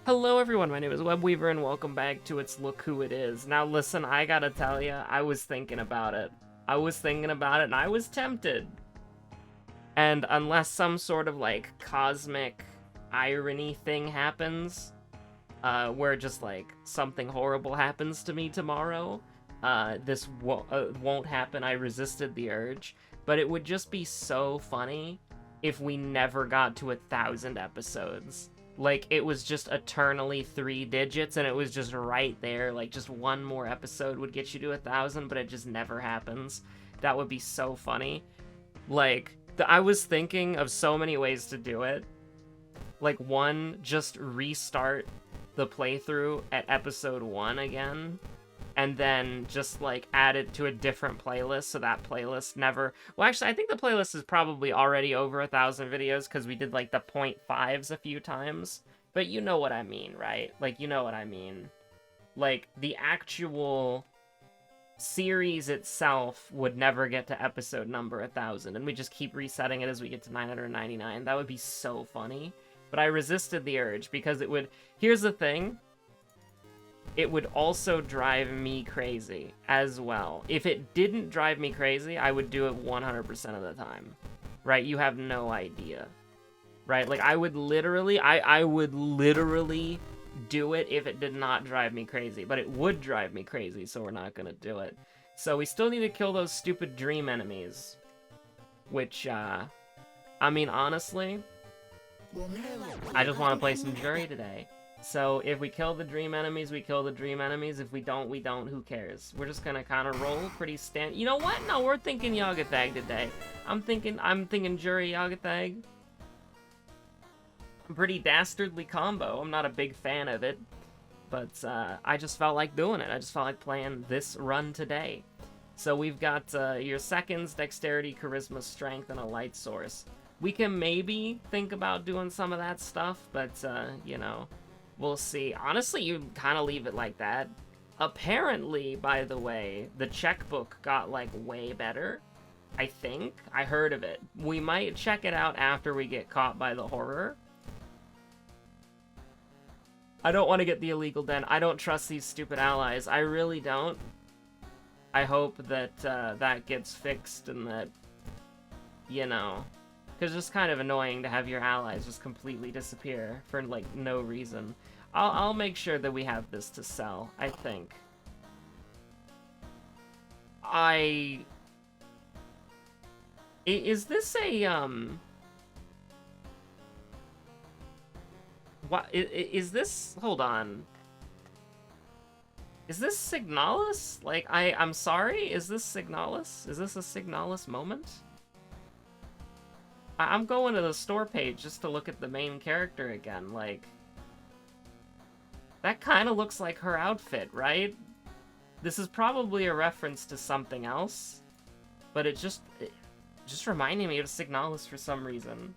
Hello everyone, my name is Webweaver and welcome back to It's Look Who It Is. Now listen, I gotta tell ya, I was thinking about it. and I was tempted. And unless some sort of like cosmic irony thing happens, where just like something horrible happens to me tomorrow, this won't happen. I resisted the urge, but it would just be so funny if we never got to 1,000 episodes. Like, it was just eternally 3 digits, and it was just right there. Like, just one more episode would get you to 1,000, but it just never happens. That would be so funny. Like, I was thinking of so many ways to do it. Like, one, just restart the playthrough at episode 1 again. And then just, like, add it to a different playlist, so that playlist never... Well, actually, I think the playlist is probably already over 1,000 videos, because we did, like, the 0.5s a few times. But you know what I mean, right? Like, you know what I mean. Like, the actual series itself would never get to episode number 1,000, and we just keep resetting it as we get to 999. That would be so funny. But I resisted the urge, because it would... Here's the thing. It would also drive me crazy as well. If it didn't drive me crazy, I would do it 100% of the time. Right? You have no idea. Right? Like, I would literally do it if it did not drive me crazy. But it would drive me crazy, so we're not gonna do it. So we still need to kill those stupid dream enemies. Which, I mean, honestly, I just want to play some Jury today. So if we kill the dream enemies, we kill the dream enemies. If we don't, we don't. Who cares? We're just gonna kind of roll pretty You know what? No, we're thinking Yagathag today. I'm thinking Jury Yagathag. Pretty dastardly combo. I'm not a big fan of it, but I just felt like doing it. I just felt like playing this run today. So we've got your seconds, dexterity, charisma, strength, and a light source. We can maybe think about doing some of that stuff, but you know. We'll see. Honestly, you kind of leave it like that. Apparently, by the way, the checkbook got, like, way better. I think. I heard of it. We might check it out after we get caught by the horror. I don't want to get the illegal den. I don't trust these stupid allies. I really don't. I hope that that gets fixed and that, you know... Because it's just kind of annoying to have your allies just completely disappear for, like, no reason. I'll make sure that we have this to sell, I think. Is this a, What, is this... Hold on. Is this Signalis? Like, I'm sorry? Is this Signalis? Is this a Signalis moment? I'm going to the store page just to look at the main character again, like... That kind of looks like her outfit, right? This is probably a reference to something else, but it just reminded me of Signalis for some reason.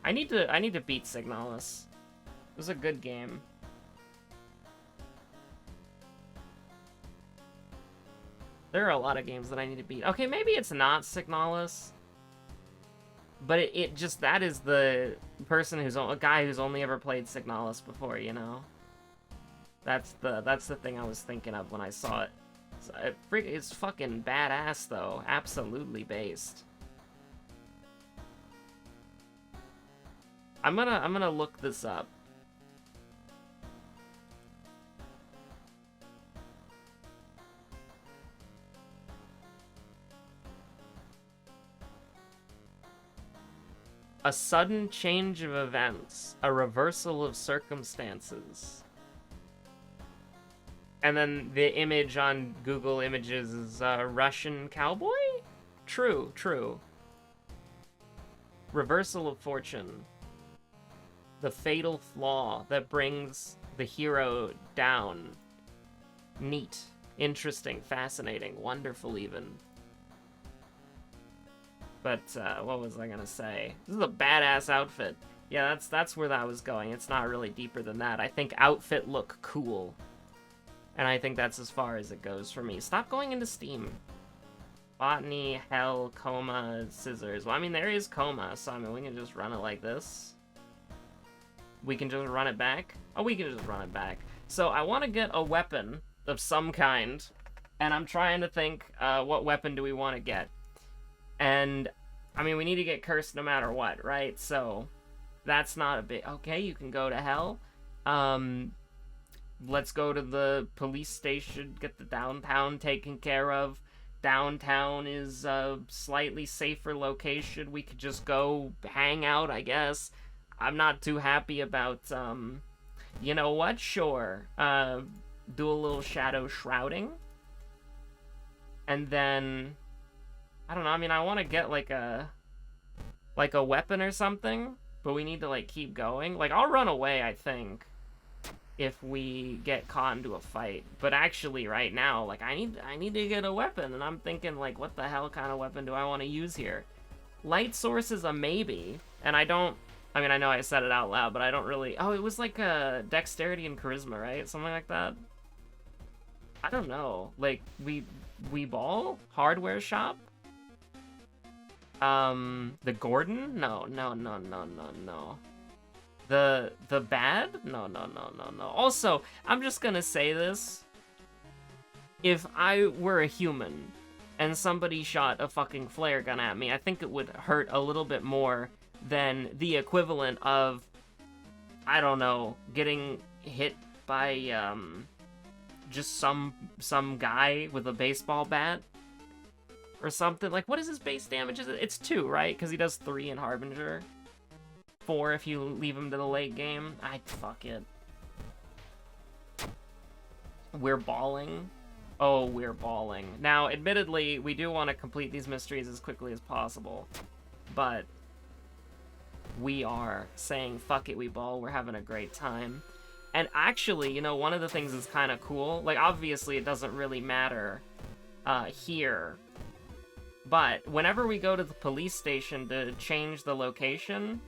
I need to beat Signalis. It was a good game. There are a lot of games that I need to beat. Okay, maybe it's not Signalis. But it just, that is the person a guy who's only ever played Signalis before, you know? That's the thing I was thinking of when I saw it. So it's fucking badass, though. Absolutely based. I'm gonna look this up. A sudden change of events, a reversal of circumstances. And then the image on Google Images is a Russian cowboy? True, true. Reversal of fortune. The fatal flaw that brings the hero down. Neat, interesting, fascinating, wonderful even. But, what was I gonna say? This is a badass outfit. Yeah, that's where that was going. It's not really deeper than that. I think outfit look cool. And I think that's as far as it goes for me. Stop going into Steam. Botany, Hell, Coma, Scissors. Well, I mean, there is Coma, so I mean, we can just run it like this. We can just run it back. Oh, we can just run it back. So I want to get a weapon of some kind, and I'm trying to think, what weapon do we want to get? And, I mean, we need to get cursed no matter what, right? So, that's not a big... Okay, you can go to Hell. Let's go to the police station, get the downtown taken care of. Downtown is a slightly safer location. We could just go hang out, I guess. I'm not too happy about, you know what? Sure. Do a little shadow shrouding. And then, I don't know, I mean, I want to get, like a weapon or something, but we need to, like, keep going. Like, I'll run away, I think, if we get caught into a fight. But actually, right now, like, I need to get a weapon, and I'm thinking, like, what the hell kind of weapon do I want to use here? Light source is a maybe, and I mean, I know I said it out loud, but I don't really... Oh, it was like dexterity and charisma, right? Something like that? I don't know. Like, we ball? Hardware shop? The Gordon? No. The bad? No. Also, I'm just gonna say this. If I were a human and somebody shot a fucking flare gun at me, I think it would hurt a little bit more than the equivalent of, I don't know, getting hit by, just some guy with a baseball bat or something. Like, what is his base damage? It's 2, right? Because he does 3 in Harbinger. 4 if you leave him to the late game. Fuck it. We're balling. Oh, we're balling. Now, admittedly, we do want to complete these mysteries as quickly as possible. But we are saying, fuck it, we ball. We're having a great time. And actually, you know, one of the things that's kind of cool, like, obviously it doesn't really matter here, but whenever we go to the police station to change the location,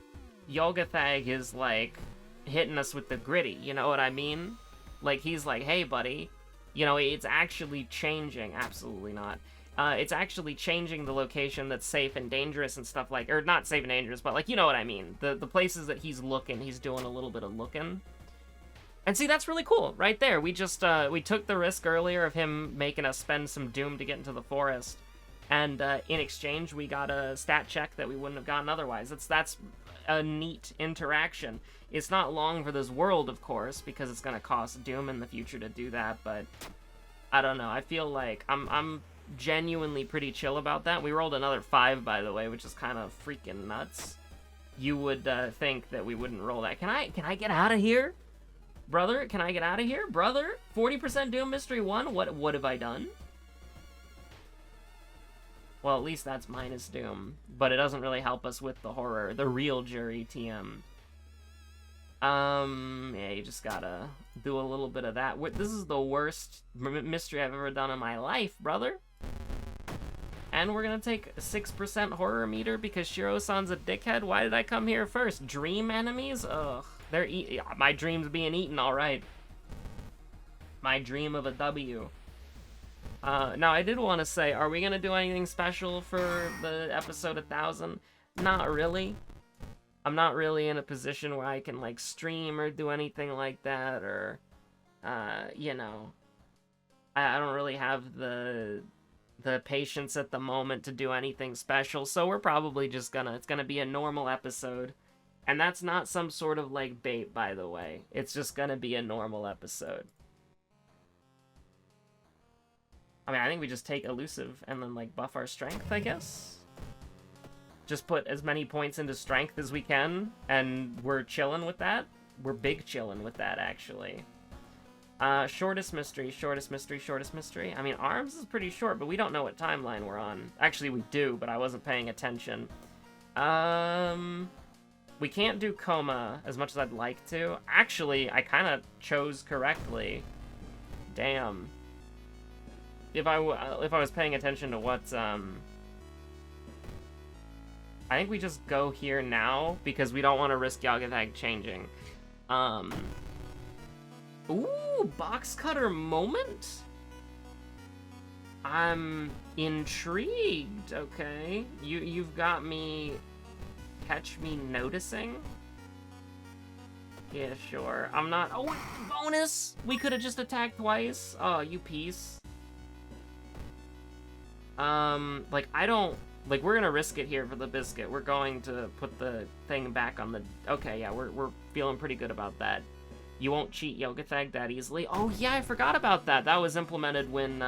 Yolgathag is, like, hitting us with the gritty, you know what I mean? Like, he's like, hey, buddy, you know, it's actually changing. Absolutely not. It's actually changing the location that's safe and dangerous and stuff like, or not safe and dangerous, but, like, you know what I mean. The places that he's looking, he's doing a little bit of looking. And see, that's really cool, right there. We just, we took the risk earlier of him making us spend some doom to get into the forest. And, in exchange, we got a stat check that we wouldn't have gotten otherwise. That's a neat interaction. It's not long for this world, of course, because it's gonna cost doom in the future to do that, but I don't know. I feel like I'm genuinely pretty chill about that. We rolled another 5, by the way, which is kind of freaking nuts. You would, think that we wouldn't roll that. Can I get out of here? Brother, can I get out of here? Brother? 40% Doom Mystery 1? What have I done? Well, at least that's minus Doom. But it doesn't really help us with the horror. The real jury TM. Yeah, you just gotta do a little bit of that. This is the worst mystery I've ever done in my life, brother. And we're gonna take a 6% horror meter because Shiro-san's a dickhead? Why did I come here first? Dream enemies? Ugh. They're my dream's being eaten, alright. My dream of a W. Now, I did want to say, are we going to do anything special for the episode 1000? Not really. I'm not really in a position where I can, like, stream or do anything like that, or, you know. I don't really have the patience at the moment to do anything special, so we're probably just it's gonna be a normal episode. And that's not some sort of, like, bait, by the way. It's just gonna be a normal episode. I mean, I think we just take elusive and then, like, buff our strength, I guess? Just put as many points into strength as we can, and we're chilling with that. We're big chilling with that, actually. Shortest mystery. I mean, arms is pretty short, but we don't know what timeline we're on. Actually, we do, but I wasn't paying attention. We can't do coma as much as I'd like to. Actually, I kind of chose correctly. Damn. If I was paying attention to what's, I think we just go here now, because we don't want to risk Yagathag changing. Ooh, box cutter moment? I'm intrigued, okay? You've got me... Catch me noticing? Yeah, sure. I'm not... Oh, bonus! We could have just attacked twice. Oh, you piece. Like, I don't... Like, we're gonna risk it here for the biscuit. We're going to put the thing back on the... Okay, yeah, we're feeling pretty good about that. You won't cheat Yoga Tag that easily. Oh, yeah, I forgot about that. That was implemented when,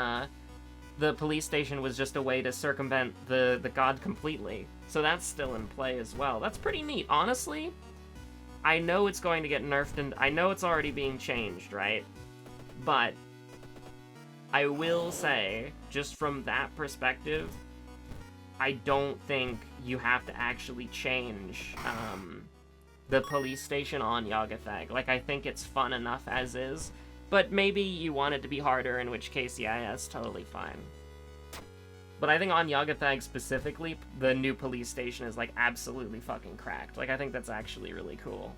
the police station was just a way to circumvent the god completely. So that's still in play as well. That's pretty neat. Honestly, I know it's going to get nerfed, and I know it's already being changed, right? But I will say, just from that perspective, I don't think you have to actually change the police station on Yagathag. Like, I think it's fun enough as is. But maybe you want it to be harder, in which case, yeah, it's totally fine. But I think on Yagathag specifically, the new police station is, like, absolutely fucking cracked. Like, I think that's actually really cool.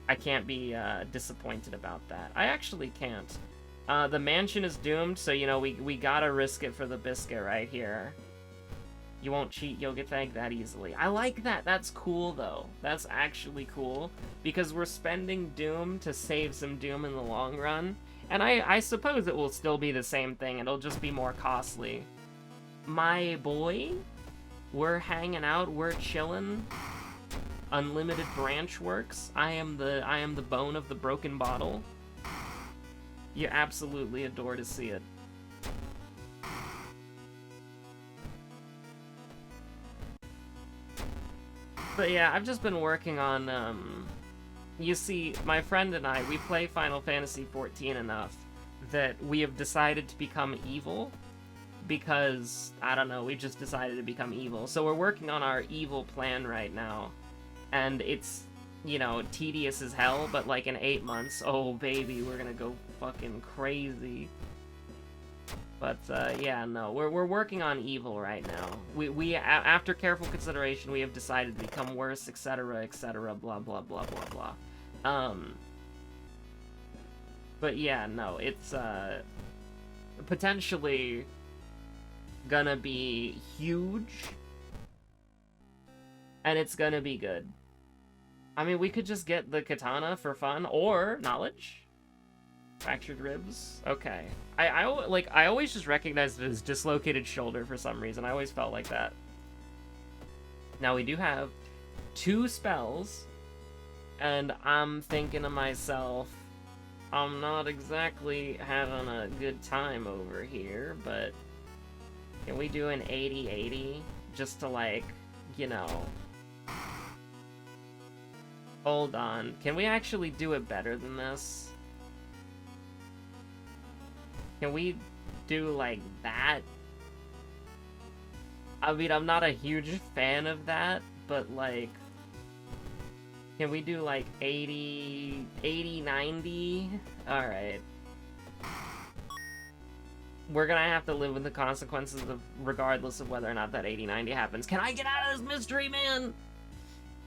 I can't be disappointed about that. I actually can't. The mansion is doomed, so, you know, we gotta risk it for the biscuit right here. You won't cheat Yagathag that easily. I like that. That's cool, though. That's actually cool. Because we're spending Doom to save some Doom in the long run. And I suppose it will still be the same thing. It'll just be more costly. My boy, we're hanging out. We're chilling. Unlimited branch works. I am the bone of the broken bottle. You absolutely adore to see it. But yeah, I've just been working on, you see, my friend and I, we play Final Fantasy XIV enough that we have decided to become evil because, I don't know, we've just decided to become evil. So we're working on our evil plan right now, and it's, you know, tedious as hell, but like in 8 months, oh baby, we're gonna go fucking crazy. But, yeah, no, we're working on evil right now. We after careful consideration, we have decided to become worse, etc., blah, blah, blah, blah, blah. But yeah, no, it's, potentially gonna be huge, and it's gonna be good. I mean, we could just get the katana for fun, or knowledge. Fractured ribs? Okay. I always just recognized it as dislocated shoulder for some reason. I always felt like that. Now, we do have 2 spells, and I'm thinking to myself, I'm not exactly having a good time over here, but can we do an 80-80 just to, like, you know... Hold on. Can we actually do it better than this? Can we do, like, that? I mean, I'm not a huge fan of that, but, like... Can we do, like, 80... 90? Alright. We're gonna have to live with the consequences of regardless of whether or not that 80-90 happens. Can I get out of this mystery, man?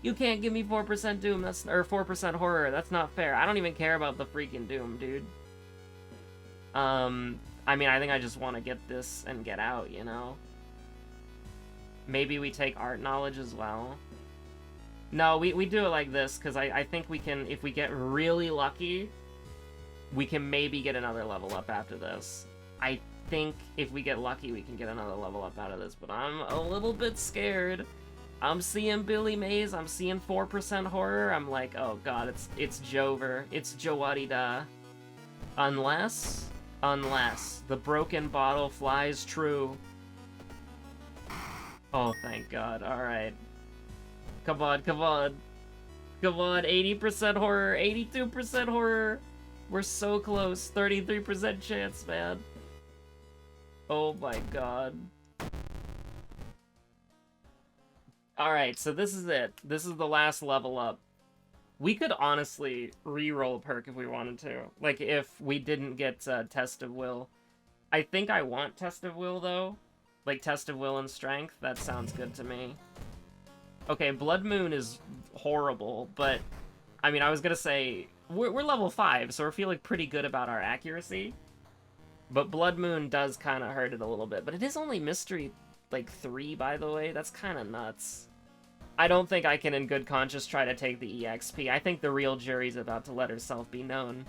You can't give me 4% Doom, that's, or 4% horror. That's not fair. I don't even care about the freaking Doom, dude. I mean, I think I just want to get this and get out, you know? Maybe we take art knowledge as well. No, we do it like this, because I think we can, if we get really lucky, we can maybe get another level up after this. I think if we get lucky, we can get another level up out of this, but I'm a little bit scared. I'm seeing Billy Mays, I'm seeing 4% horror, I'm like, oh god, it's Jover, it's Jowadida. Unless the broken bottle flies true. Oh, thank god, alright. Come on, come on. Come on, 80% horror, 82% horror. We're so close, 33% chance, man. Oh my god. Alright, so this is it. This is the last level up. We could honestly re-roll a perk if we wanted to. Like, if we didn't get Test of Will. I think I want Test of Will, though. Like, Test of Will and Strength. That sounds good to me. Okay, Blood Moon is horrible, but... I mean, I was gonna say... We're level 5, so we're feeling pretty good about our accuracy. But Blood Moon does kind of hurt it a little bit. But it is only Mystery, like, 3, by the way. That's kind of nuts. I don't think I can in good conscience try to take the EXP. I think the real jury's about to let herself be known.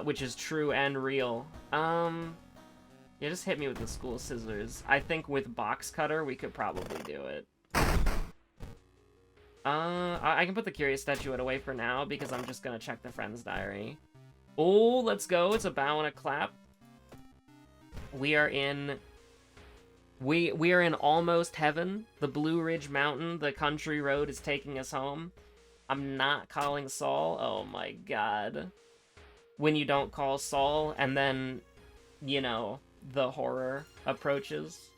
Which is true and real. Yeah, just hit me with the school scissors. I think with Box Cutter, we could probably do it. I can put the Curious Statuette away for now, because I'm just gonna check the Friend's Diary. Oh, let's go. It's a bow and a clap. We are in almost heaven. The Blue Ridge Mountain, the country road is taking us home. I'm not calling Saul. Oh my god. When you don't call Saul, and then, you know, the horror approaches.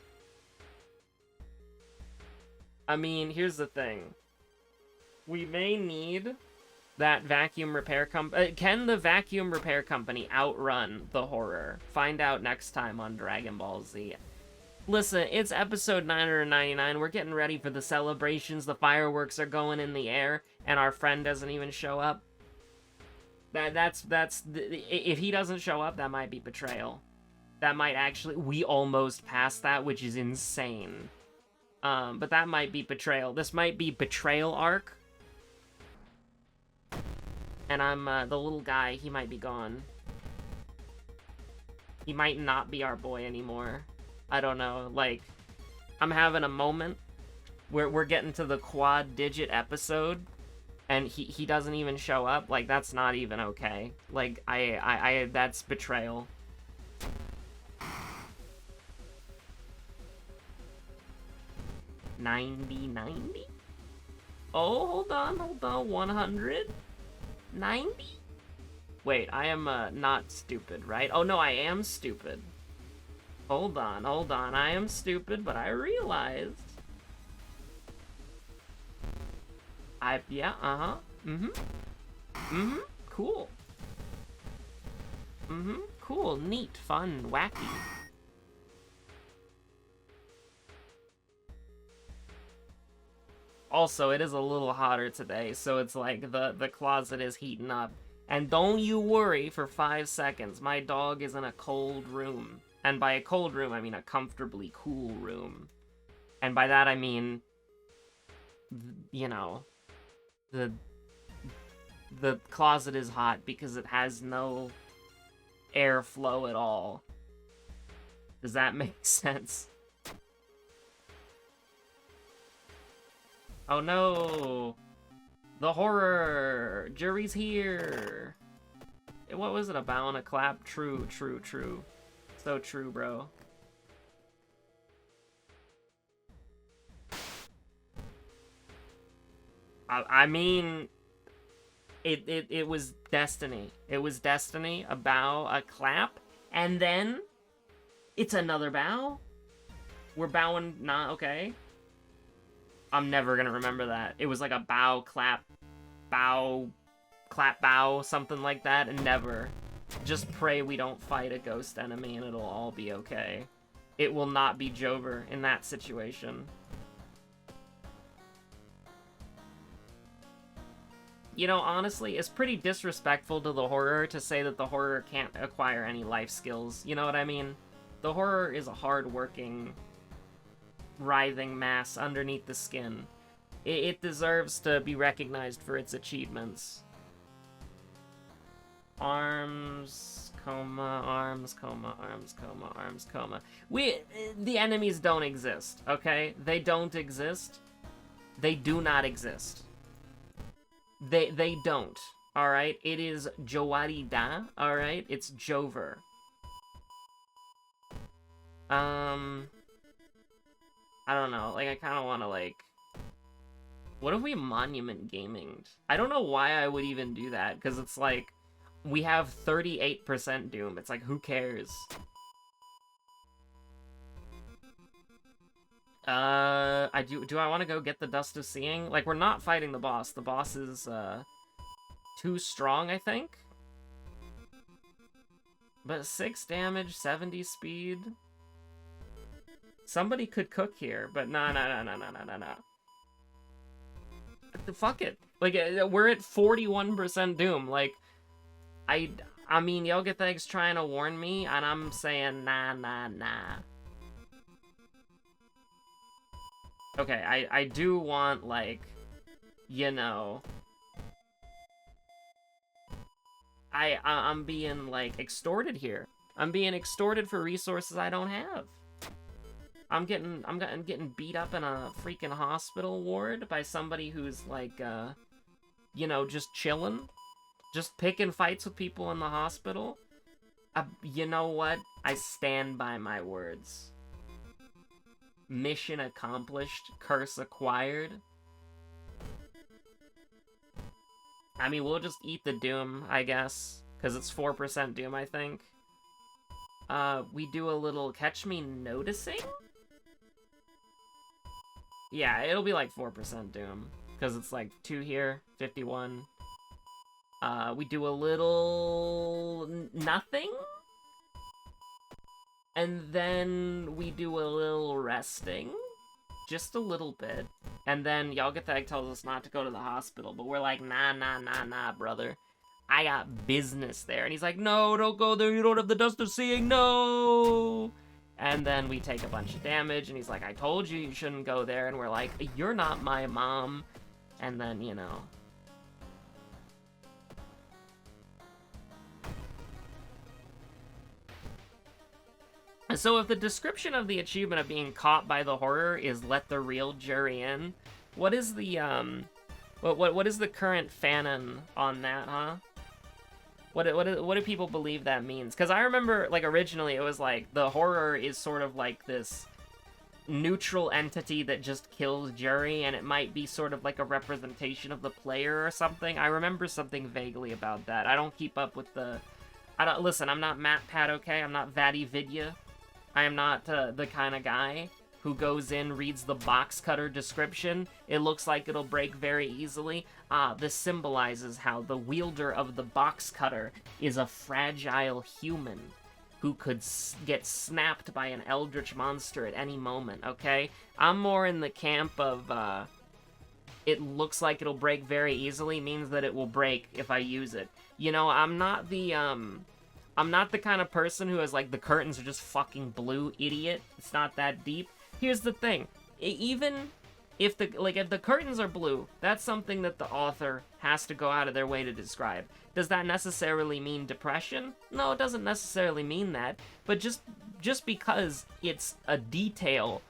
I mean, here's the thing. We may need that vacuum repair company. Can the vacuum repair company outrun the horror? Find out next time on Dragon Ball Z. Listen, it's episode 999. We're getting ready for the celebrations. The fireworks are going in the air, and our friend doesn't even show up. If he doesn't show up, that might be betrayal. That might actually... We almost passed that, which is insane. But that might be betrayal. This might be betrayal arc. And I'm, the little guy, he might be gone. He might not be our boy anymore. I don't know, like... I'm having a moment where we're getting to the quad-digit episode, and he doesn't even show up. Like, that's not even okay. Like, that's betrayal. $90. Oh, hold on, 100? 90? Wait, I am, not stupid, right? Oh, no, I am stupid. Hold on, I am stupid, but I realized... Cool. Cool, neat, fun, wacky. Also, it is a little hotter today, so it's like the closet is heating up. And don't you worry for 5 seconds, my dog is in a cold room. And by a cold room, I mean a comfortably cool room. And by that I mean, you know, the closet is hot because it has no airflow at all. Does that make sense? Oh no! The horror! Jury's here! What was it, a bow and a clap? True. So true, bro. I mean... It was destiny. It was destiny, a bow, a clap, and then... It's another bow? We're bowing, not okay. I'm never gonna remember that. It was like a bow, clap, bow, something like that, and never. Just pray we don't fight a ghost enemy and it'll all be okay. It will not be Jover in that situation. You know, honestly, it's pretty disrespectful to the horror to say that the horror can't acquire any life skills. You know what I mean? The horror is a hard-working, writhing mass underneath the skin. It deserves to be recognized for its achievements. Arms, coma, arms, coma, arms, coma, arms, coma. The enemies don't exist, okay? They don't exist. They do not exist. They don't, alright? It is Jowarida, alright? It's Jover. I don't know, like, I kind of want to, like... What if we Monument Gaming? I don't know why I would even do that, because it's like, we have 38% Doom. It's like, who cares? Do I want to go get the Dust of Seeing? Like, we're not fighting the boss. The boss is, too strong, I think? But 6 damage, 70 speed... Somebody could cook here, but no. Fuck it. Like, we're at 41% Doom. Like, I I mean, Yogatheg's trying to warn me, and I'm saying nah, nah, nah. Okay, I do want, like, you know... I'm being, like, extorted here. I'm being extorted for resources I don't have. I'm getting beat up in a freaking hospital ward by somebody who's, like, you know, just chilling. Just picking fights with people in the hospital. You know what? I stand by my words. Mission accomplished. Curse acquired. I mean, we'll just eat the doom, I guess. Because it's 4% doom, I think. We do a little catch me noticing? Yeah, it'll be like 4% doom. Because it's like 2 here, 51. We do a little... nothing? And then we do a little resting. Just a little bit. And then Yalgathag tells us not to go to the hospital. But we're like, nah, nah, nah, nah, brother. I got business there. And he's like, no, don't go there. You don't have the dust of seeing. No! And then we take a bunch of damage. And he's like, I told you shouldn't go there. And we're like, you're not my mom. And then, you know... So if the description of the achievement of being caught by the horror is let the real jury in, what is the, what is the current fanon on that, huh? What do people believe that means? Because I remember, like, originally it was like, the horror is sort of like this neutral entity that just kills jury, and it might be sort of like a representation of the player or something. I remember something vaguely about that. I don't keep up with the... Listen, I'm not MatPat, okay? I'm not Vatty Vidya. I am not the kind of guy who goes in, reads the box cutter description. It looks like it'll break very easily. This symbolizes how the wielder of the box cutter is a fragile human who could get snapped by an eldritch monster at any moment, okay? I'm more in the camp of, it looks like it'll break very easily means that it will break if I use it. You know, I'm not the kind of person who has, like, the curtains are just fucking blue, idiot. It's not that deep. Here's the thing. Even if the curtains are blue, that's something that the author has to go out of their way to describe. Does that necessarily mean depression? No, it doesn't necessarily mean that. But just because it's a detail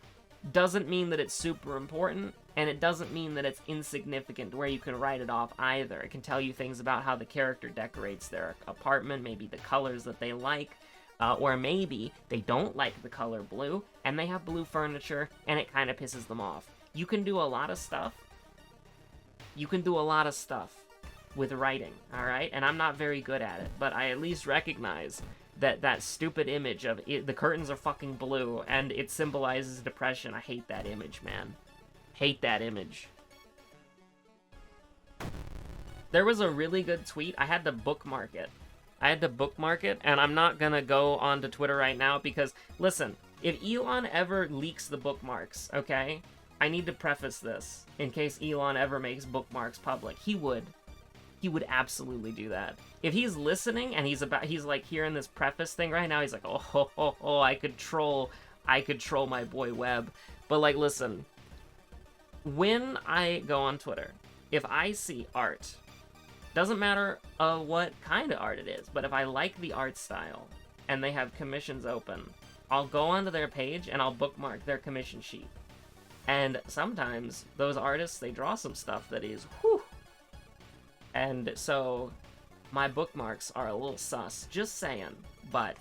doesn't mean that it's super important, and it doesn't mean that it's insignificant where you can write it off either. It can tell you things about how the character decorates their apartment, maybe the colors that they like, or maybe they don't like the color blue, and they have blue furniture, and it kind of pisses them off. You can do a lot of stuff. You can do a lot of stuff with writing, alright? And I'm not very good at it, but I at least recognize that stupid image of the curtains are fucking blue, and it symbolizes depression. I hate that image, man. Hate that image. There was a really good tweet. I had to bookmark it. And I'm not gonna go onto Twitter right now because, listen, if Elon ever leaks the bookmarks, okay? I need to preface this in case Elon ever makes bookmarks public. He would absolutely do that. If he's listening and he's like hearing this preface thing right now, he's like, oh, I could troll my boy Webb. But, like, listen, when I go on Twitter, if I see art, doesn't matter what kind of art it is, but if I like the art style and they have commissions open, I'll go onto their page and I'll bookmark their commission sheet. And sometimes those artists, they draw some stuff that is, whew. And so my bookmarks are a little sus, just saying, but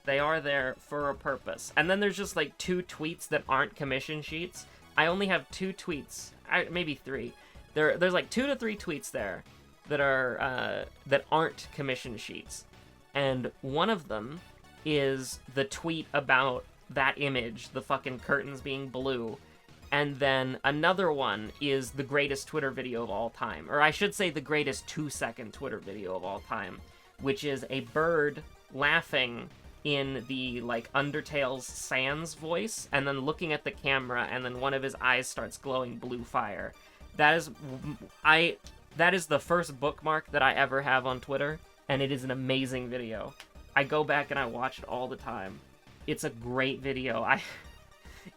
they are there for a purpose. And then there's just like 2 tweets that aren't commission sheets. I only have 2 tweets, maybe 3. There's like 2 to 3 tweets there that are that aren't commission sheets, and one of them is the tweet about that image, the fucking curtains being blue, and then another one is the greatest Twitter video of all time, or I should say the greatest 2-second Twitter video of all time, which is a bird laughing in the, like, Undertale's Sans voice, and then looking at the camera, and then one of his eyes starts glowing blue fire. That is the first bookmark that I ever have on Twitter, and it is an amazing video. I go back and I watch it all the time. It's a great video.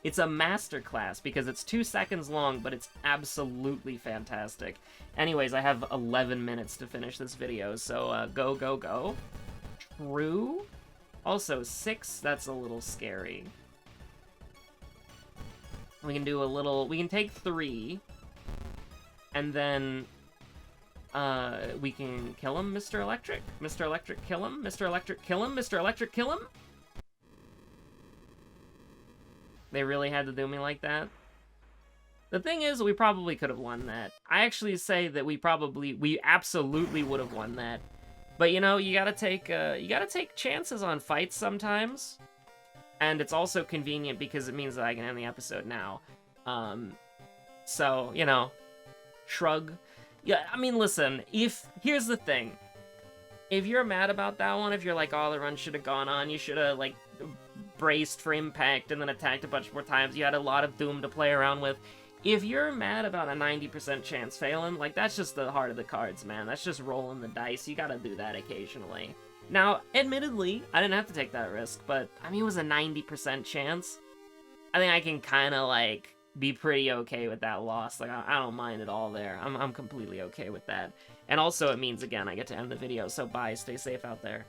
It's a masterclass because it's 2 seconds long, but it's absolutely fantastic. Anyways, I have 11 minutes to finish this video, so go, go, go. True. Also, 6, that's a little scary. We can do a little... We can take 3, and then... we can kill him, Mr. Electric. Mr. Electric, kill him. Mr. Electric, kill him. Mr. Electric, kill him. They really had to do me like that. The thing is, we probably could have won that. I actually say that we absolutely would have won that. But you know, you gotta take chances on fights sometimes. And it's also convenient because it means that I can end the episode now. So, you know, shrug. Yeah, I mean, listen, here's the thing. If you're mad about that one, if you're like, oh, the run should have gone on, you should have, like, braced for impact and then attacked a bunch more times, you had a lot of Doom to play around with. If you're mad about a 90% chance failing, like, that's just the heart of the cards, man. That's just rolling the dice. You gotta do that occasionally. Now, admittedly, I didn't have to take that risk, but, I mean, it was a 90% chance. I think I can kind of, like, be pretty okay with that loss. Like, I don't mind at all there. I'm completely okay with that. And also, it means, again, I get to end the video, so bye, stay safe out there.